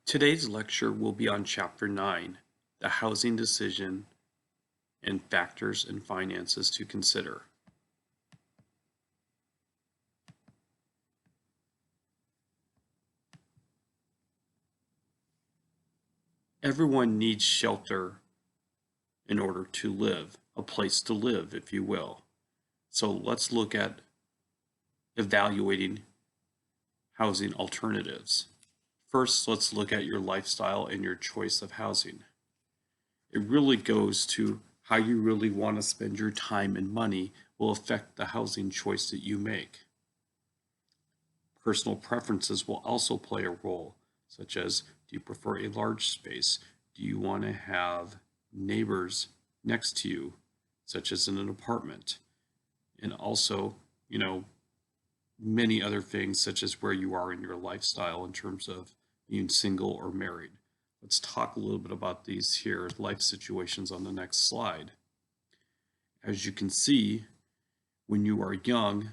Today's lecture will be on Chapter 9, the housing decision and factors and finances to consider. Everyone needs shelter in order to live, a place to live, if you will. So let's look at evaluating housing alternatives. First, let's look at your lifestyle and your choice of housing. It really goes to how you really want to spend your time and money will affect the housing choice that you make. Personal preferences will also play a role, such as, do you prefer a large space? Do you want to have neighbors next to you, such as in an apartment? And also, many other things, such as where you are in your lifestyle in terms of being single or married. Let's talk a little bit about these here life situations on the next slide. As you can see, when you are young,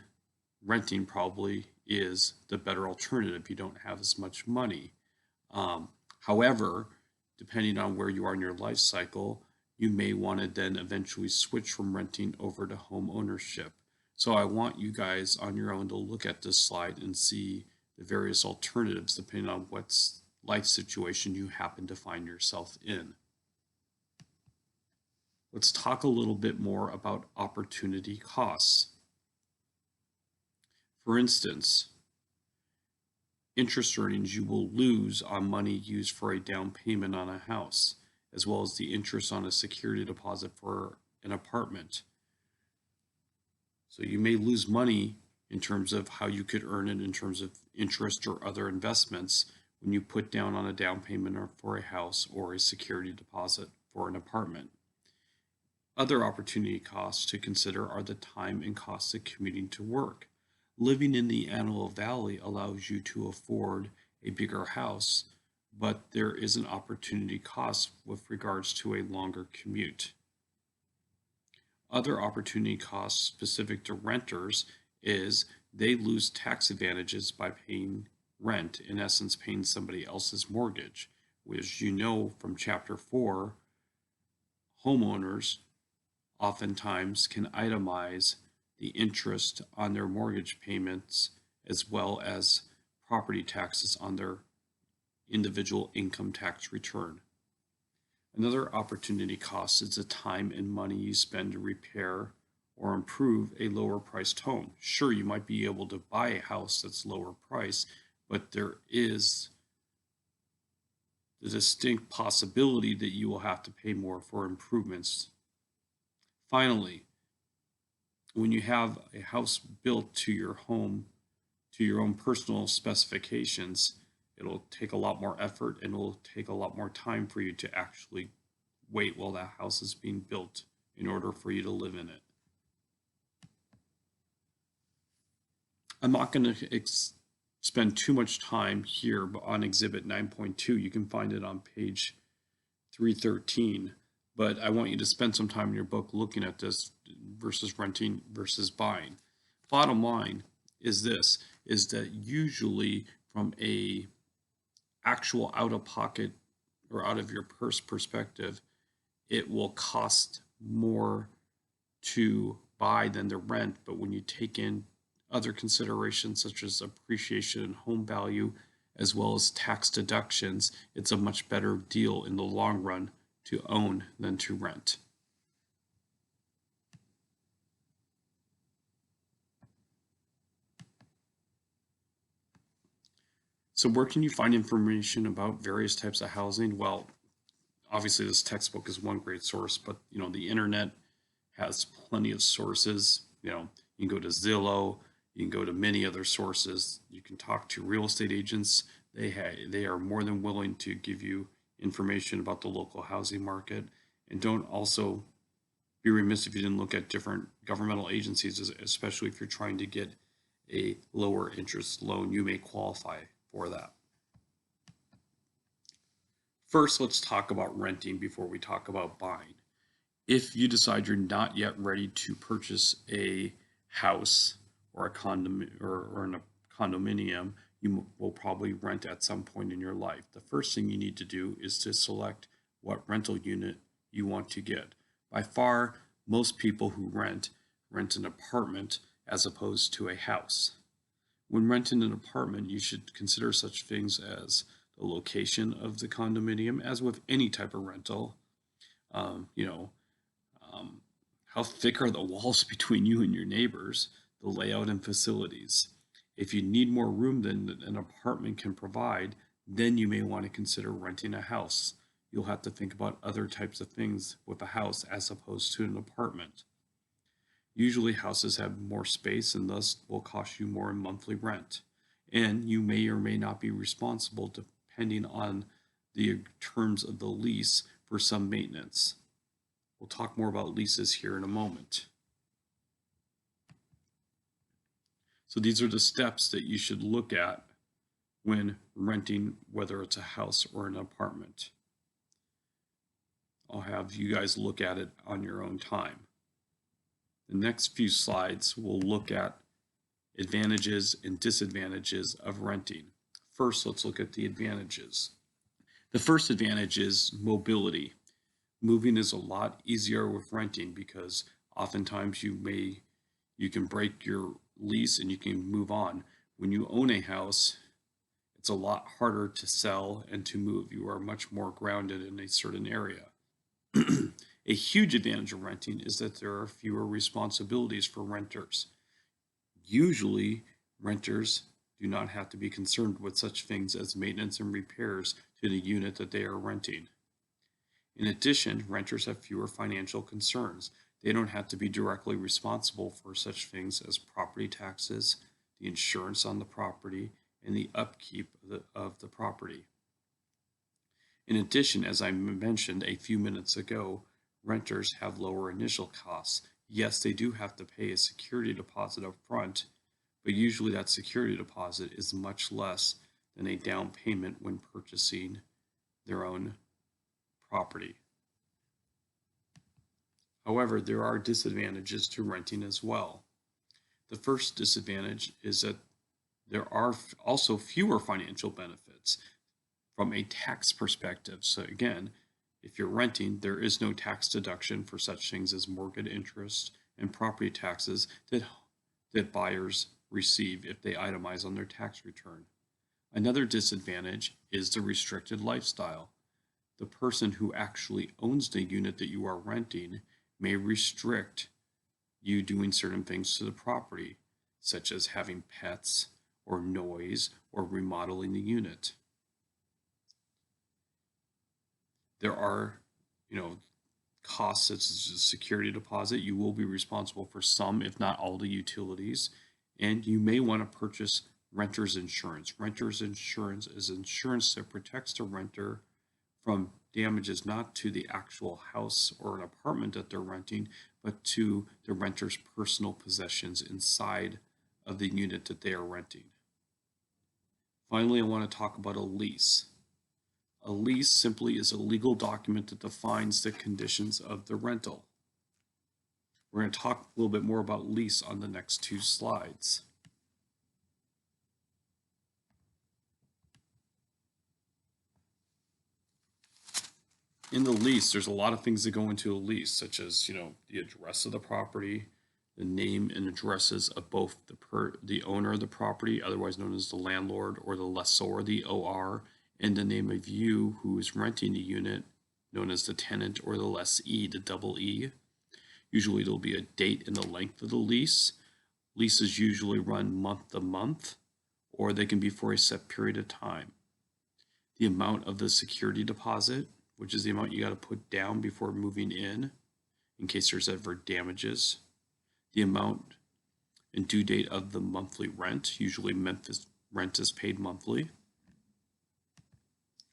renting probably is the better alternative. You don't have as much money. However, depending on where you are in your life cycle, you may want to then eventually switch from renting over to home ownership. So I want you guys on your own to look at this slide and see the various alternatives depending on what life situation you happen to find yourself in. Let's talk a little bit more about opportunity costs. For instance, interest earnings you will lose on money used for a down payment on a house, as well as the interest on a security deposit for an apartment. So you may lose money in terms of how you could earn it in terms of interest or other investments when you put down on a down payment for a house or a security deposit for an apartment. Other opportunity costs to consider are the time and costs of commuting to work. Living in the Antelope Valley allows you to afford a bigger house, but there is an opportunity cost with regards to a longer commute. Other opportunity costs specific to renters is they lose tax advantages by paying rent, in essence paying somebody else's mortgage, which you know from Chapter 4, homeowners oftentimes can itemize the interest on their mortgage payments as well as property taxes on their individual income tax return. Another opportunity cost is the time and money you spend to repair or improve a lower priced home. Sure, you might be able to buy a house that's lower price, but there is the distinct possibility that you will have to pay more for improvements. Finally, when you have a house built to your home, to your own personal specifications, it'll take a lot more effort and it'll take a lot more time for you to actually wait while that house is being built in order for you to live in it. I'm not going to spend too much time here on Exhibit 9.2. You can find it on page 313. But I want you to spend some time in your book looking at this versus renting versus buying. Bottom line is this, is that usually from a actual out-of-pocket or out of your purse perspective, it will cost more to buy than the rent. But when you take in other considerations such as appreciation and home value, as well as tax deductions, it's a much better deal in the long run to own than to rent. So where can you find information about various types of housing? Well, obviously this textbook is one great source, but the internet has plenty of sources. You can go to Zillow, you can go to many other sources. You can talk to real estate agents. They are more than willing to give you information about the local housing market. And don't also be remiss if you didn't look at different governmental agencies, especially if you're trying to get a lower interest loan, you may qualify for that. First, let's talk about renting before we talk about buying. If you decide you're not yet ready to purchase a house or a condominium, you will probably rent at some point in your life. The first thing you need to do is to select what rental unit you want to get. By far, most people who rent an apartment as opposed to a house. When renting an apartment, you should consider such things as the location of the condominium, as with any type of rental. You know, how thick are the walls between you and your neighbors, the layout and facilities. If you need more room than an apartment can provide, then you may want to consider renting a house. You'll have to think about other types of things with a house as opposed to an apartment. Usually houses have more space and thus will cost you more in monthly rent. And you may or may not be responsible depending on the terms of the lease for some maintenance. We'll talk more about leases here in a moment. So these are the steps that you should look at when renting, whether it's a house or an apartment. I'll have you guys look at it on your own time. The next few slides will look at advantages and disadvantages of renting. First, let's look at the advantages. The first advantage is mobility. Moving is a lot easier with renting because oftentimes you can break your lease and you can move on. When you own a house, it's a lot harder to sell and to move. You are much more grounded in a certain area. A huge advantage of renting is that there are fewer responsibilities for renters. Usually, renters do not have to be concerned with such things as maintenance and repairs to the unit that they are renting. In addition, renters have fewer financial concerns. They don't have to be directly responsible for such things as property taxes, the insurance on the property, and the upkeep of the property. In addition, as I mentioned a few minutes ago, renters have lower initial costs. Yes, they do have to pay a security deposit up front, but usually that security deposit is much less than a down payment when purchasing their own property. However, there are disadvantages to renting as well. The first disadvantage is that there are also fewer financial benefits from a tax perspective. So again, if you're renting, there is no tax deduction for such things as mortgage interest and property taxes that buyers receive if they itemize on their tax return. Another disadvantage is the restricted lifestyle. The person who actually owns the unit that you are renting may restrict you doing certain things to the property, such as having pets or noise or remodeling the unit. There are, costs such as a security deposit. You will be responsible for some, if not all, the utilities, and you may want to purchase renter's insurance. Renter's insurance is insurance that protects the renter from damages not to the actual house or an apartment that they're renting, but to the renter's personal possessions inside of the unit that they are renting. Finally, I want to talk about a lease. A lease simply is a legal document that defines the conditions of the rental. We're going to talk a little bit more about lease on the next two slides. In the lease, there's a lot of things that go into a lease, such as, the address of the property, the name and addresses of both the owner of the property, otherwise known as the landlord, or the lessor, the OR, and the name of you who is renting the unit, known as the tenant or the lessee, the double E. Usually there'll be a date and the length of the lease. Leases usually run month to month, or they can be for a set period of time. The amount of the security deposit, which is the amount you got to put down before moving in case there's ever damages. The amount and due date of the monthly rent, usually rent is paid monthly.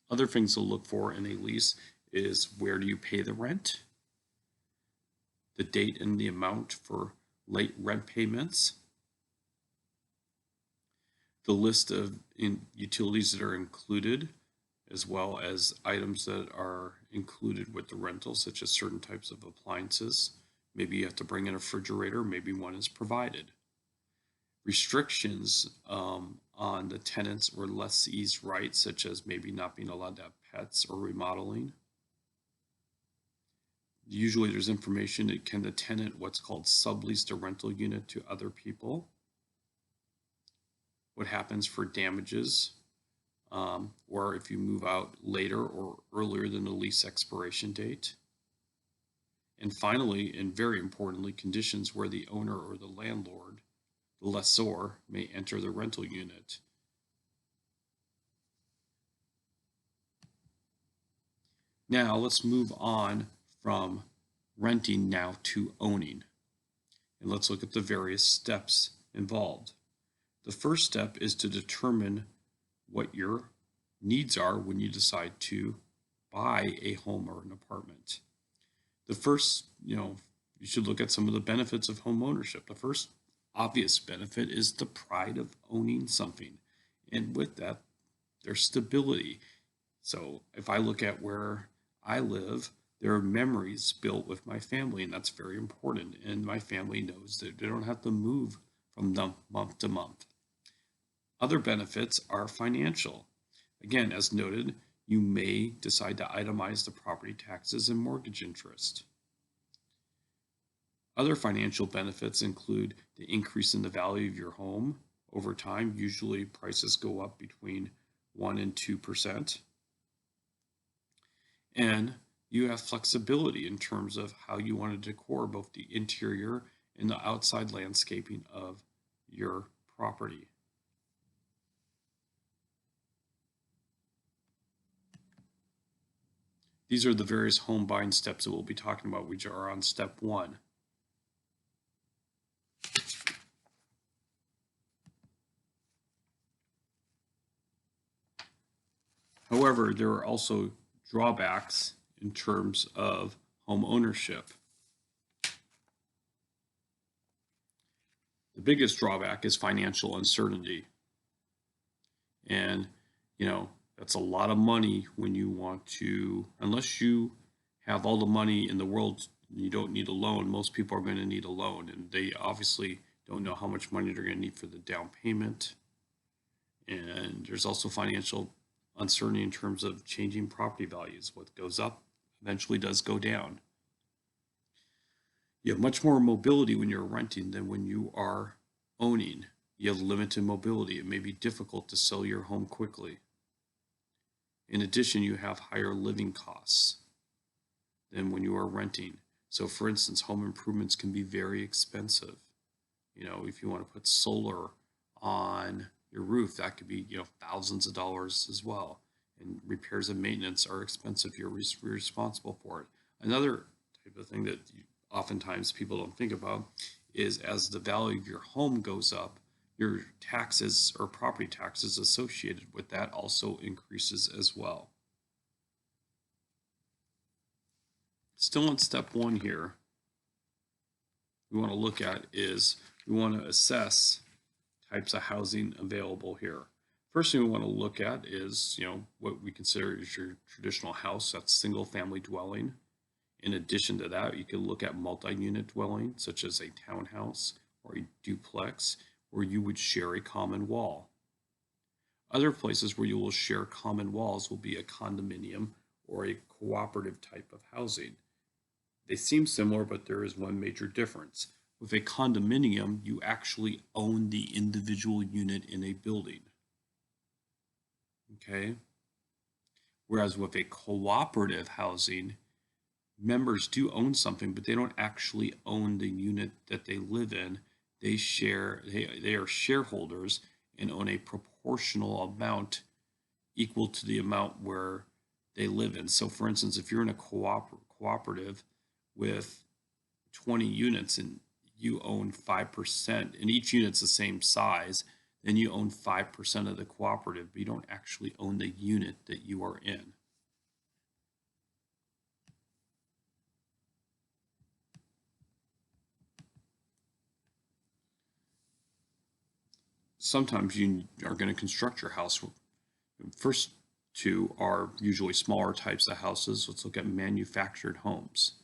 Other things to look for in a lease is where do you pay the rent, the date and the amount for late rent payments, the list of utilities that are included, as well as items that are included with the rental, such as certain types of appliances. Maybe you have to bring in a refrigerator, maybe one is provided. Restrictions on on the tenants or lessees' rights, such as maybe not being allowed to have pets or remodeling. Usually there's information that can the tenant what's called sublease a rental unit to other people. What happens for damages, or if you move out later or earlier than the lease expiration date. And finally, and very importantly, conditions where the owner or the landlord, the lessor, may enter the rental unit. Now let's move on from renting now to owning. And let's look at the various steps involved. The first step is to determine what your needs are when you decide to buy a home or an apartment. The first, you should look at some of the benefits of home ownership. The first obvious benefit is the pride of owning something. And with that, there's stability. So if I look at where I live, there are memories built with my family, and that's very important. And my family knows that they don't have to move from month to month. Other benefits are financial. Again, as noted, you may decide to itemize the property taxes and mortgage interest. Other financial benefits include the increase in the value of your home over time. Usually prices go up between 1% and 2%. And you have flexibility in terms of how you want to decor both the interior and the outside landscaping of your property. These are the various home buying steps that we'll be talking about, which are on step 1. However, there are also drawbacks in terms of home ownership. The biggest drawback is financial uncertainty. And, that's a lot of money when you want to, unless you have all the money in the world, you don't need a loan. Most people are going to need a loan, and they obviously don't know how much money they're going to need for the down payment. And there's also financial uncertainty in terms of changing property values. What goes up eventually does go down. You have much more mobility when you're renting than when you are owning. You have limited mobility. It may be difficult to sell your home quickly. In addition, you have higher living costs than when you are renting. So for instance, home improvements can be very expensive. If you want to put solar on your roof, that could be, thousands of dollars as well. And repairs and maintenance are expensive. You're responsible for it. Another type of thing that oftentimes people don't think about is as the value of your home goes up, your taxes or property taxes associated with that also increases as well. Still on step 1 here, we want to look at is we want to assess types of housing available here. First thing we want to look at is, what we consider is your traditional house, that's single family dwelling. In addition to that, you can look at multi-unit dwelling, such as a townhouse or a duplex, where you would share a common wall. Other places where you will share common walls will be a condominium or a cooperative type of housing. They seem similar, but there is one major difference. With a condominium, you actually own the individual unit in a building. Okay? Whereas with a cooperative housing, members do own something, but they don't actually own the unit that they live in. They are shareholders and own a proportional amount equal to the amount where they live in. So for instance, if you're in a cooperative with 20 units and you own 5%, and each unit's the same size, then you own 5% of the cooperative, but you don't actually own the unit that you are in. Sometimes you are going to construct your house. First 2 are usually smaller types of houses. Let's look at manufactured homes.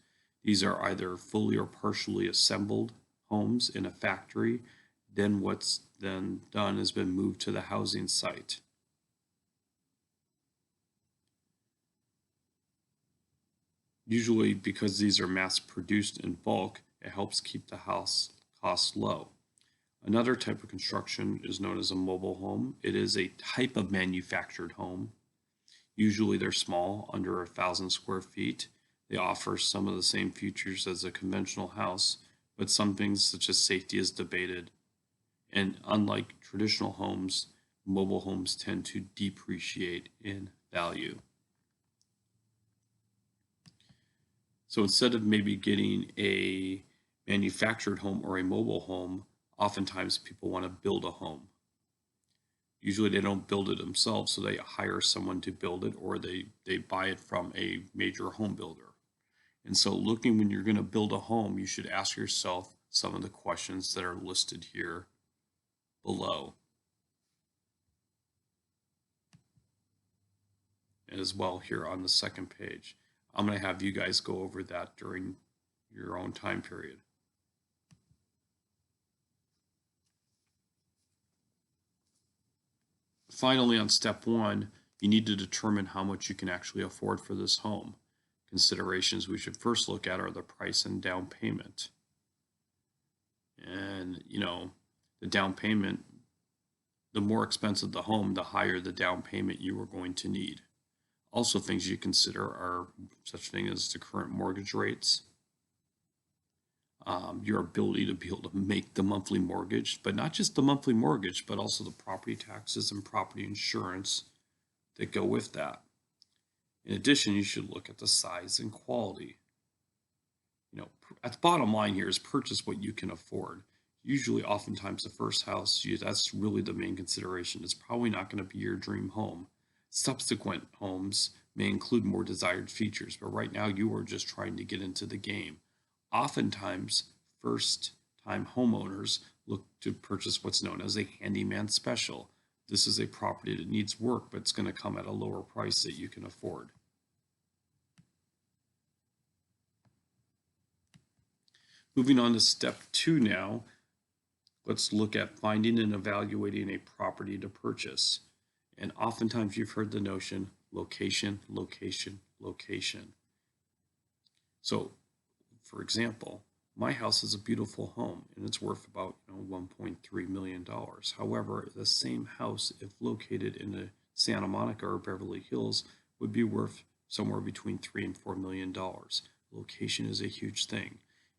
These are either fully or partially assembled homes in a factory, then then done has been moved to the housing site. Usually, because these are mass produced in bulk, it helps keep the house costs low. Another type of construction is known as a mobile home. It is a type of manufactured home. Usually they're small, under 1,000 square feet. They offer some of the same features as a conventional house, but some things such as safety is debated. And unlike traditional homes, mobile homes tend to depreciate in value. So instead of maybe getting a manufactured home or a mobile home, oftentimes people want to build a home. Usually they don't build it themselves, so they hire someone to build it, or they buy it from a major home builder. And so looking when you're going to build a home, you should ask yourself some of the questions that are listed here below. And as well here on the second page. I'm going to have you guys go over that during your own time period. Finally, on step 1, you need to determine how much you can actually afford for this home. Considerations we should first look at are the price and down payment. And, the down payment, the more expensive the home, the higher the down payment you are going to need. Also, things you consider are such things as the current mortgage rates, your ability to be able to make the monthly mortgage, but not just the monthly mortgage, but also the property taxes and property insurance that go with that. In addition, you should look at the size and quality. At the bottom line here is purchase what you can afford. Usually, oftentimes, the first house, that's really the main consideration. It's probably not going to be your dream home. Subsequent homes may include more desired features, but right now you are just trying to get into the game. Oftentimes, first-time homeowners look to purchase what's known as a handyman special. This is a property that needs work, but it's going to come at a lower price that you can afford. Moving on to step 2 now, let's look at finding and evaluating a property to purchase. And oftentimes you've heard the notion, location, location, location. So, for example, my house is a beautiful home and it's worth about $1.3 million. However, the same house, if located in a Santa Monica or Beverly Hills, would be worth somewhere between $3 and $4 million. Location is a huge thing.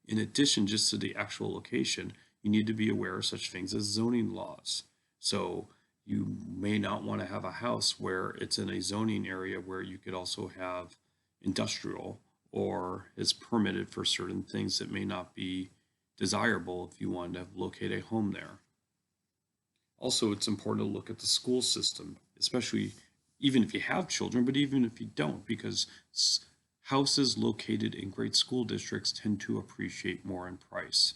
In addition, just to the actual location, you need to be aware of such things as zoning laws. So you may not want to have a house where it's in a zoning area where you could also have industrial or is permitted for certain things that may not be desirable if you want to locate a home there. Also, it's important to look at the school system, especially even if you have children, but even if you don't, because houses located in great school districts tend to appreciate more in price.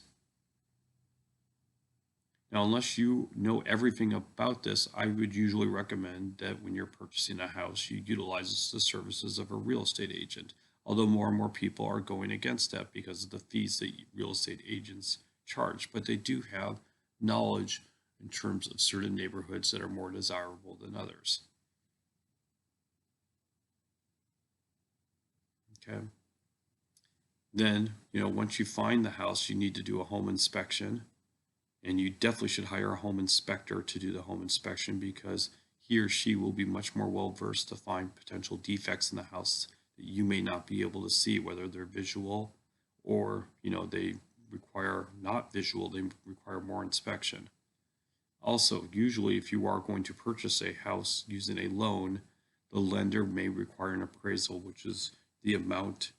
Now, unless you know everything about this, I would usually recommend that when you're purchasing a house, you utilize the services of a real estate agent. Although more and more people are going against that because of the fees that real estate agents charge, but they do have knowledge in terms of certain neighborhoods that are more desirable than others. Okay. Then, once you find the house, you need to do a home inspection. And you definitely should hire a home inspector to do the home inspection because he or she will be much more well versed to find potential defects in the house that you may not be able to see, whether they're visual or, they require not visual, they require more inspection. Also, usually if you are going to purchase a house using a loan, the lender may require an appraisal, which is the amount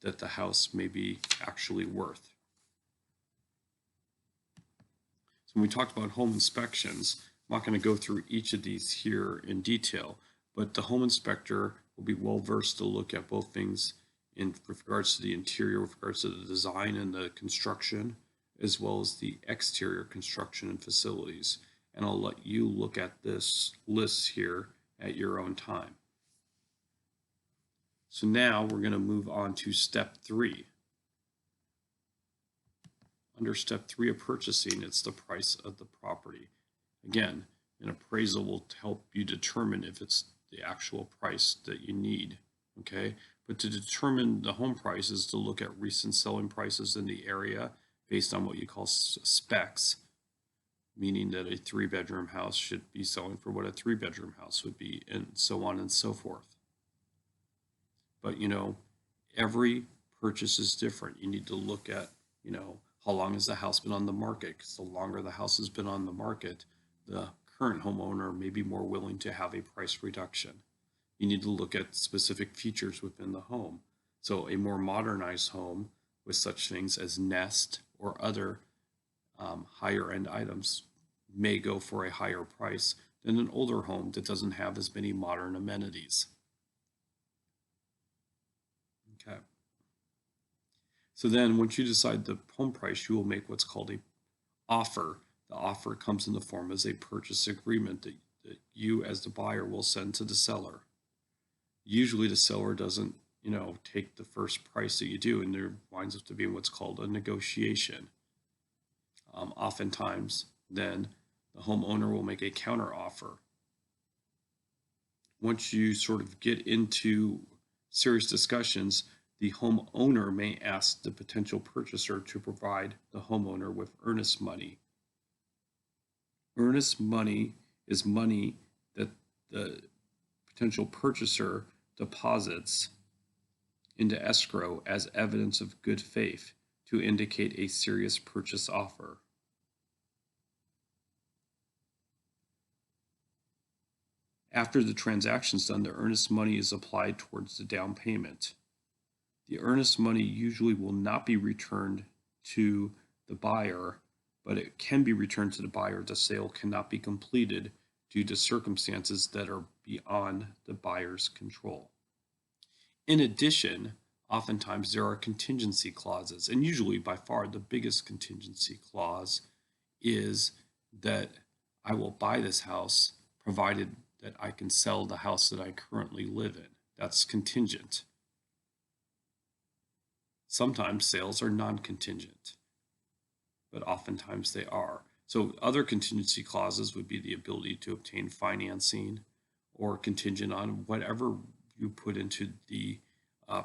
that the house may be actually worth. So when we talked about home inspections, I'm not going to go through each of these here in detail, but the home inspector will be well versed to look at both things with regards to the interior, with regards to the design and the construction, as well as the exterior construction and facilities. And I'll let you look at this list here at your own time. So now we're going to move on to step 3. Under step 3 of purchasing, it's the price of the property. Again, an appraisal will help you determine if it's the actual price that you need. Okay, but to determine the home price is to look at recent selling prices in the area based on what you call specs, meaning that a 3-bedroom house should be selling for what a 3-bedroom house would be, and so on and so forth. But every purchase is different. You need to look at, how long has the house been on the market? Because the longer the house has been on the market, the current homeowner may be more willing to have a price reduction. You need to look at specific features within the home. So a more modernized home with such things as Nest or other higher end items may go for a higher price than an older home that doesn't have as many modern amenities. Okay. So then once you decide the home price, you will make what's called a offer. The offer comes in the form as a purchase agreement that you as the buyer will send to the seller. Usually the seller doesn't, take the first price that you do, and there winds up to be what's called a negotiation. Oftentimes, then the homeowner will make a counter offer. Once you sort of get into serious discussions, the homeowner may ask the potential purchaser to provide the homeowner with earnest money. Earnest money is money that the potential purchaser deposits into escrow as evidence of good faith to indicate a serious purchase offer. After the transaction is done, the earnest money is applied towards the down payment. The earnest money usually will not be returned to the buyer, but it can be returned to the buyer if the sale cannot be completed due to circumstances that are beyond the buyer's control. In addition, oftentimes there are contingency clauses, and usually by far the biggest contingency clause is that I will buy this house provided that I can sell the house that I currently live in. That's contingent. Sometimes sales are non-contingent, but oftentimes they are. So other contingency clauses would be the ability to obtain financing or contingent on whatever you put into the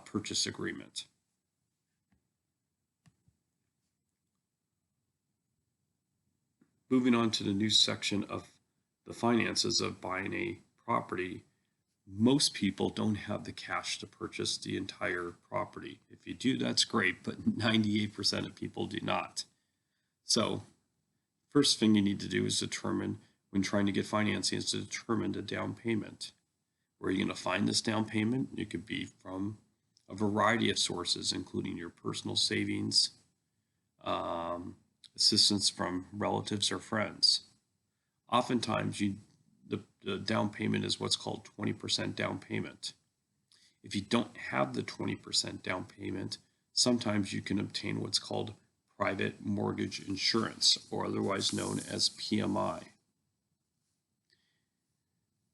purchase agreement. Moving on to the new section of the finances of buying a property, most people don't have the cash to purchase the entire property. If you do, that's great, but 98% of people do not. So first thing you need to do is determine, when trying to get financing, is to determine the down payment. Where are you going to find this down payment? It could be from a variety of sources, including your personal savings, assistance from relatives or friends. Oftentimes, the down payment is what's called 20% down payment. If you don't have the 20% down payment, sometimes you can obtain what's called private mortgage insurance, or otherwise known as PMI.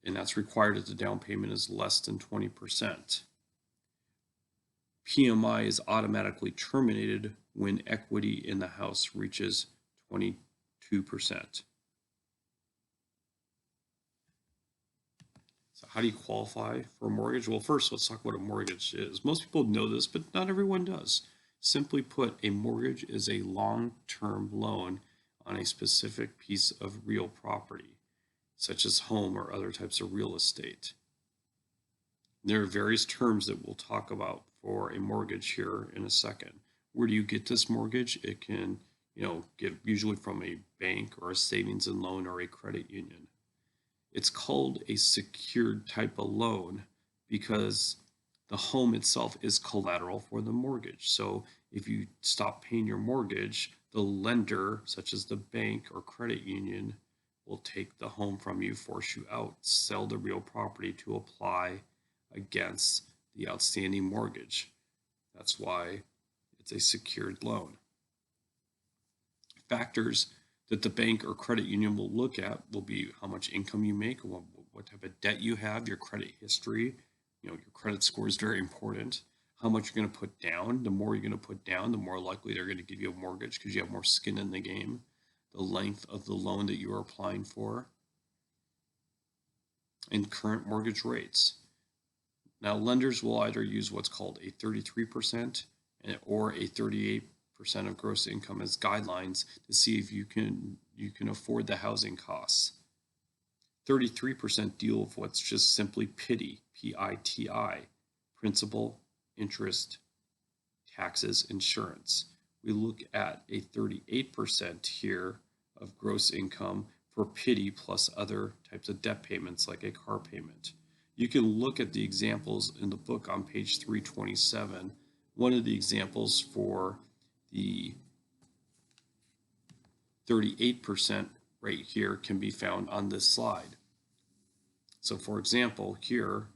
And that's required if the down payment is less than 20%. PMI is automatically terminated when equity in the house reaches 22%. So how do you qualify for a mortgage? Well, first, let's talk about what a mortgage is. Most people know this, but not everyone does. Simply put, a mortgage is a long-term loan on a specific piece of real property, such as home or other types of real estate. There are various terms that we'll talk about for a mortgage here in a second. Where do you get this mortgage? It can, get usually from a bank or a savings and loan or a credit union. It's called a secured type of loan because the home itself is collateral for the mortgage. So if you stop paying your mortgage, the lender, such as the bank or credit union, will take the home from you, force you out, sell the real property to apply against the outstanding mortgage. That's why it's a secured loan. Factors that the bank or credit union will look at will be how much income you make, what type of debt you have, your credit history. Your credit score is very important. How much you're going to put down. The more you're going to put down, the more likely they're going to give you a mortgage because you have more skin in the game. the length of the loan that you are applying for, and current mortgage rates. Now, lenders will either use what's called a 33% or a 38% of gross income as guidelines to see if you can afford the housing costs. 33% deal with what's just simply PITI, P-I-T-I, principal, interest, taxes, insurance. We look at a 38% here of gross income for PITI plus other types of debt payments like a car payment. You can look at the examples in the book on page 327. One of the examples for the 38% rate here can be found on this slide. So for example, here,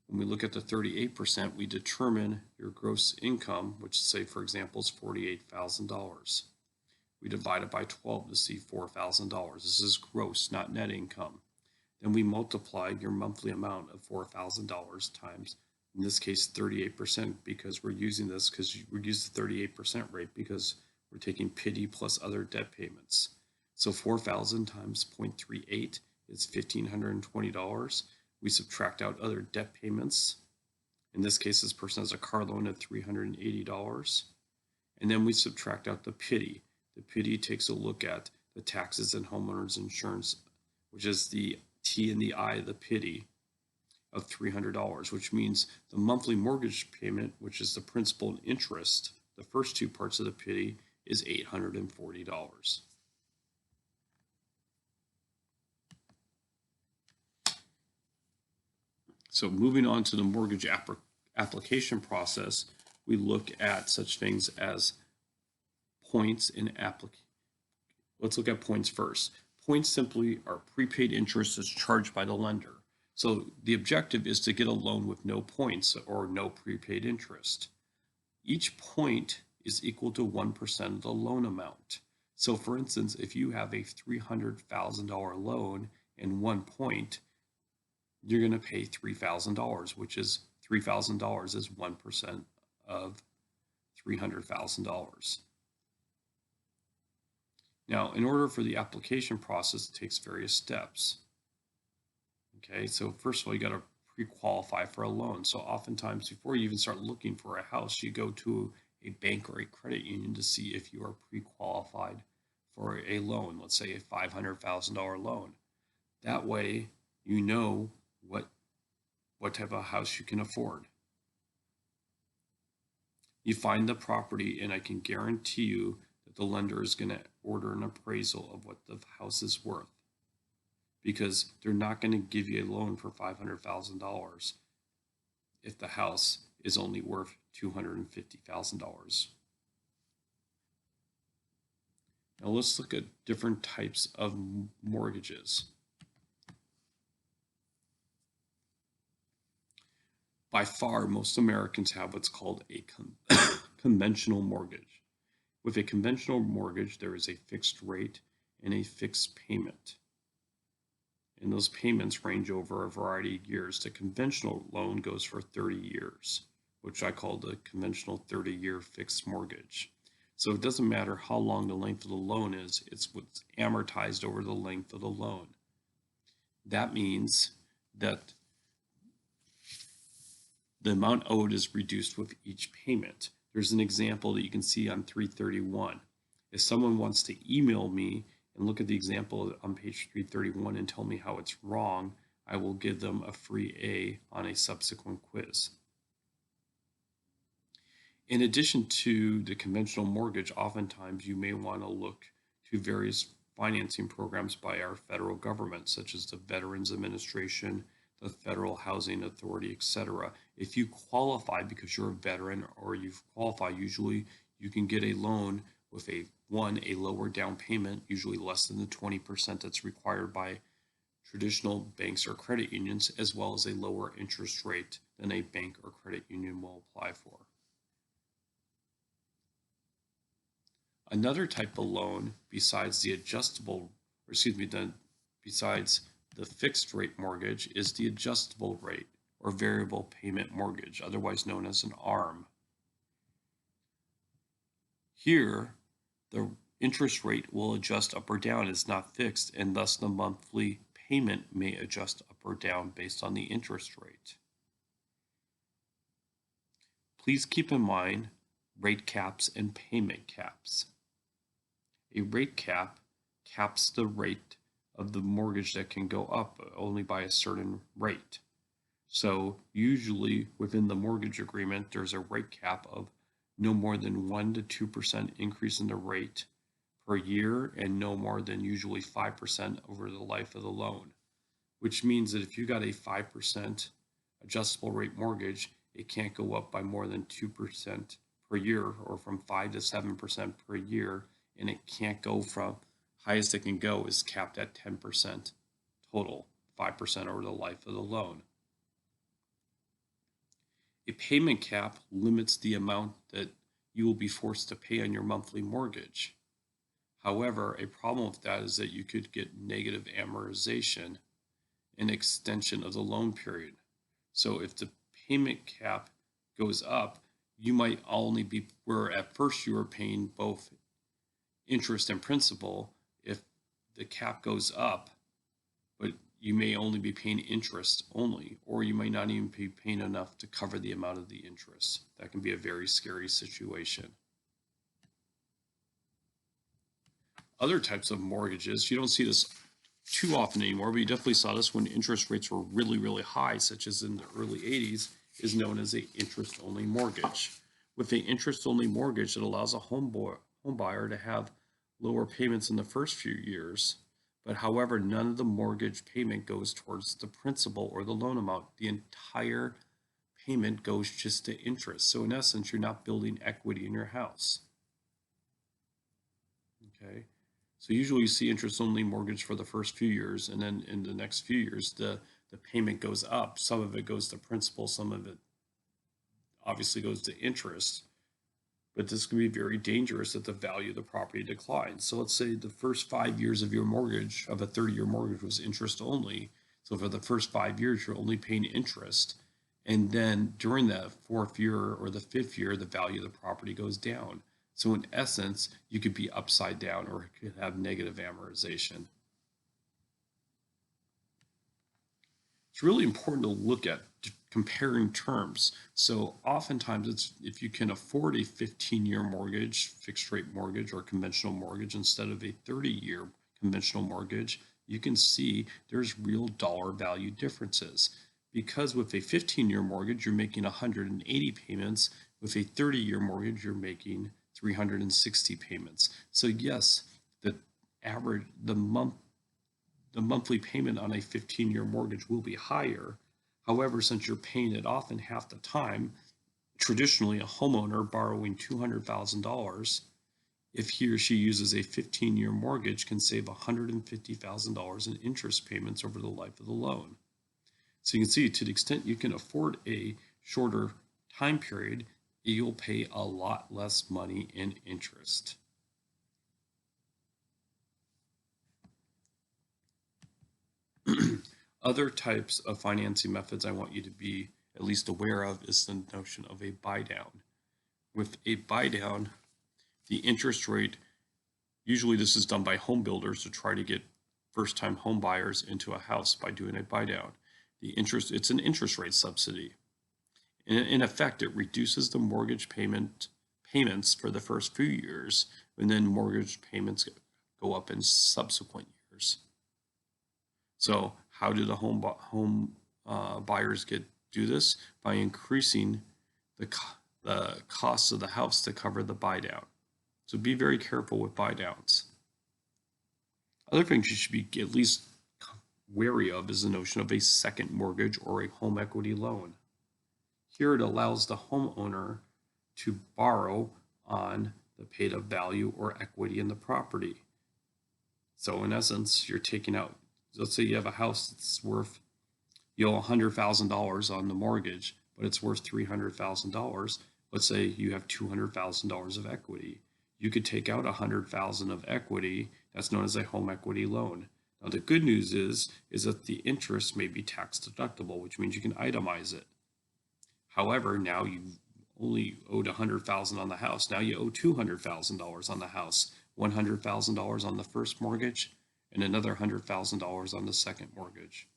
when we look at the 38%, we determine your gross income, which say, for example, is $48,000. We divide it by 12 to see $4,000. This is gross, not net income. Then we multiply your monthly amount of $4,000 times, in this case, 38%, because we're using this because we use the 38% rate because we're taking PITI plus other debt payments. So 4,000 times 0.38 is $1,520. We subtract out other debt payments. In this case, this person has a car loan of $380. And then we subtract out the PITI. The PITI takes a look at the taxes and homeowners insurance, which is the T and the I of the PITI, of $300, which means the monthly mortgage payment, which is the principal and interest, the first two parts of the PITI, is $840. So moving on to the mortgage application process, we look at such things as points in application. Let's look at points first. Points simply are prepaid interest that's charged by the lender. So the objective is to get a loan with no points or no prepaid interest. Each point is equal to 1% of the loan amount. So for instance, if you have a $300,000 loan and 1 point, you're going to pay $3,000, which is $3,000 is 1% of $300,000. Now, in order for the application process, it takes various steps. Okay, so first of all, you got to pre-qualify for a loan. So oftentimes, before you even start looking for a house, you go to a bank or a credit union to see if you are pre-qualified for a loan, let's say a $500,000 loan. That way, you know what type of house you can afford. You find the property, and I can guarantee you that the lender is going to order an appraisal of what the house is worth, because they're not going to give you a loan for $500,000 if the house is only worth $250,000. Now let's look at different types of mortgages. By far, most Americans have what's called a conventional mortgage. With a conventional mortgage, there is a fixed rate and a fixed payment. And those payments range over a variety of years. The conventional loan goes for 30 years, which I call the conventional 30-year fixed mortgage. So it doesn't matter how long the length of the loan is, it's what's amortized over the length of the loan. That means that the amount owed is reduced with each payment. There's an example that you can see on 331. If someone wants to email me and look at the example on page 331 and tell me how it's wrong, I will give them a free A on a subsequent quiz. In addition to the conventional mortgage, oftentimes you may want to look to various financing programs by our federal government, such as the Veterans Administration, the Federal Housing Authority, etc. If you qualify because you're a veteran or you've qualified, usually you can get a loan with a lower down payment, usually less than the 20% that's required by traditional banks or credit unions, as well as a lower interest rate than a bank or credit union will apply for. Another type of loan besides the besides the fixed rate mortgage is the adjustable rate or variable payment mortgage, otherwise known as an ARM. Here, the interest rate will adjust up or down, is not fixed, and thus the monthly payment may adjust up or down based on the interest rate. Please keep in mind rate caps and payment caps. A rate cap caps the rate of the mortgage that can go up only by a certain rate. So usually within the mortgage agreement, there's a rate cap of no more than 1 to 2% increase in the rate per year and no more than usually 5% over the life of the loan, which means that if you got a 5% adjustable rate mortgage, it can't go up by more than 2% per year, or from 5 to 7% per year, and it can't go from highest it can go is capped at 10% total, 5% over the life of the loan. A payment cap limits the amount that you will be forced to pay on your monthly mortgage. However, a problem with that is that you could get negative amortization and extension of the loan period. So if the payment cap goes up, you might only be where at first you were paying both interest and principal. If the cap goes up, but you may only be paying interest only, or you may not even be paying enough to cover the amount of the interest. That can be a very scary situation. Other types of mortgages, you don't see this too often anymore, but you definitely saw this when interest rates were really, really high, such as in the early 80s, is known as an interest-only mortgage. With an interest-only mortgage, it allows a home buyer to have lower payments in the first few years, but however, none of the mortgage payment goes towards the principal or the loan amount. The entire payment goes just to interest. So in essence, you're not building equity in your house. Okay. So usually you see interest-only mortgage for the first few years, and then in the next few years, the payment goes up. Some of it goes to principal, some of it obviously goes to interest. But this can be very dangerous if the value of the property declines. So let's say the first 5 years of your mortgage, of a 30-year mortgage, was interest only. So for the first 5 years, you're only paying interest. And then during that fourth year or the fifth year, the value of the property goes down. So in essence, you could be upside down or it could have negative amortization. It's really important to look at comparing terms. So oftentimes it's if you can afford a 15-year mortgage, fixed rate mortgage, or conventional mortgage instead of a 30-year conventional mortgage, you can see there's real dollar value differences. Because with a 15-year mortgage, you're making 180 payments. With a 30-year mortgage, you're making 360 payments. So yes, the monthly payment on a 15-year mortgage will be higher. However, since you're paying it off in half the time, traditionally a homeowner borrowing $200,000, if he or she uses a 15-year mortgage, can save $150,000 in interest payments over the life of the loan. So you can see, to the extent you can afford a shorter time period, you'll pay a lot less money in interest. Other types of financing methods I want you to be at least aware of is the notion of a buy down. With a buy down, the interest rate, usually this is done by home builders to try to get first-time home buyers into a house by doing a buy down. It's an interest rate subsidy. In effect, it reduces the mortgage payments for the first few years, and then mortgage payments go up in subsequent years. So how do the home buyers do this? By increasing the cost of the house to cover the buy down. So be very careful with buy downs. Other things you should be at least wary of is the notion of a second mortgage or a home equity loan. Here it allows the homeowner to borrow on the paid up value or equity in the property. So in essence, you're taking out, let's say you have a house that's worth, you owe $100,000 on the mortgage, but it's worth $300,000. Let's say you have $200,000 of equity. You could take out $100,000 of equity. That's known as a home equity loan. Now the good news is that the interest may be tax deductible, which means you can itemize it. However, now you only owed $100,000 on the house. Now you owe $200,000 on the house. $100,000 on the first mortgage and another $100,000 on the second mortgage.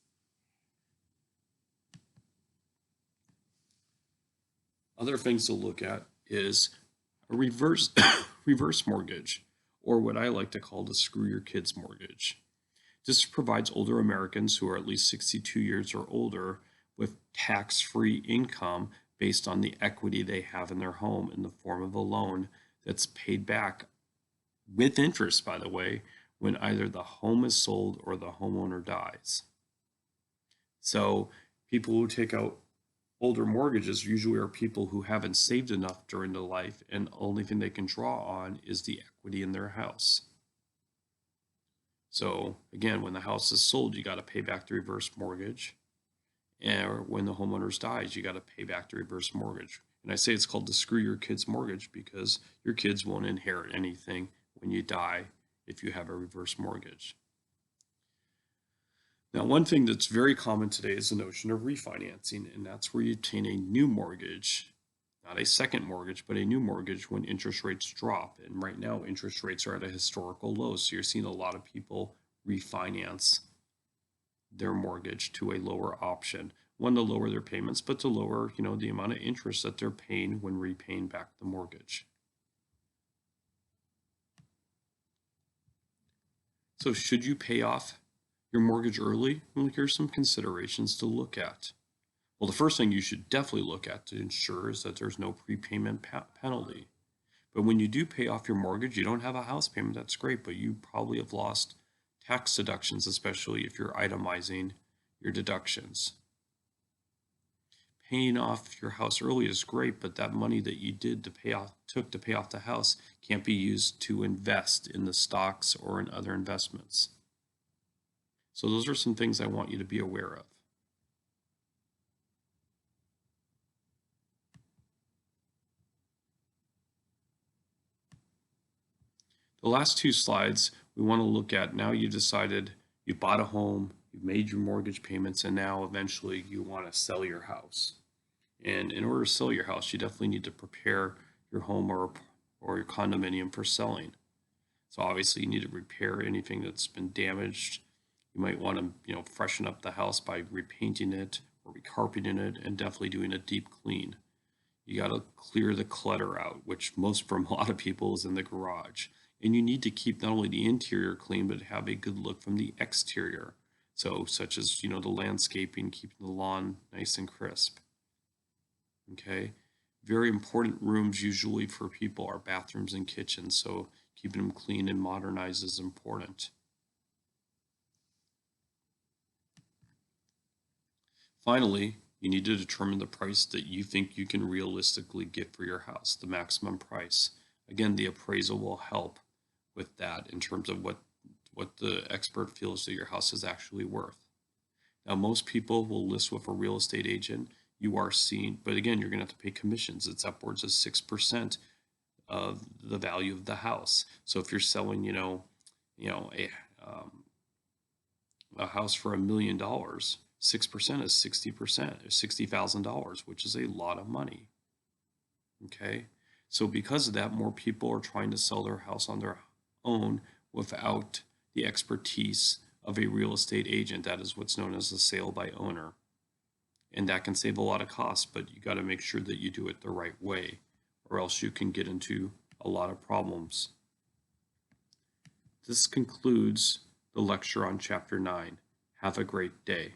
Other things to look at is a reverse reverse mortgage, or what I like to call the screw your kids mortgage. This provides older Americans who are at least 62 years or older with tax-free income based on the equity they have in their home in the form of a loan that's paid back with interest, by the way, when either the home is sold or the homeowner dies. So people who take out older mortgages usually are people who haven't saved enough during their life, and the only thing they can draw on is the equity in their house. So again, when the house is sold, you got to pay back the reverse mortgage. And when the homeowner dies, you got to pay back the reverse mortgage. And I say it's called the screw your kids mortgage because your kids won't inherit anything when you die if you have a reverse mortgage. Now, one thing that's very common today is the notion of refinancing, and that's where you obtain a new mortgage, not a second mortgage, but a new mortgage when interest rates drop. And right now, interest rates are at a historical low, so you're seeing a lot of people refinance their mortgage to a lower option. One, to lower their payments, but to lower, the amount of interest that they're paying when repaying back the mortgage. So should you pay off your mortgage early? Well, here's some considerations to look at. Well, the first thing you should definitely look at to ensure is that there's no prepayment penalty. But when you do pay off your mortgage, you don't have a house payment, that's great, but you probably have lost tax deductions, especially if you're itemizing your deductions. Paying off your house early is great, but that money that you took to pay off the house can't be used to invest in the stocks or in other investments. So those are some things I want you to be aware of. The last two slides we want to look at, now you decided you bought a home, you've made your mortgage payments, and now eventually you want to sell your house. And in order to sell your house, you definitely need to prepare your home or your condominium for selling. So obviously you need to repair anything that's been damaged. You might want to, freshen up the house by repainting it or recarpeting it, and definitely doing a deep clean. You got to clear the clutter out, which from a lot of people is in the garage. And you need to keep not only the interior clean, but have a good look from the exterior. So such as, the landscaping, keeping the lawn nice and crisp. Okay. Very important rooms usually for people are bathrooms and kitchens. So keeping them clean and modernized is important. Finally, you need to determine the price that you think you can realistically get for your house, the maximum price. Again, the appraisal will help with that in terms of what the expert feels that your house is actually worth. Now, most people will list with a real estate agent. You are seeing, but again, you're going to have to pay commissions. It's upwards of 6% of the value of the house. So if you're selling, a house for $1 million, 6% is 60%, $60,000, which is a lot of money. Okay, so because of that, more people are trying to sell their house on their own without the expertise of a real estate agent. That is what's known as a sale by owner. And that can save a lot of costs, but you got to make sure that you do it the right way, or else you can get into a lot of problems. This concludes the lecture on Chapter 9. Have a great day.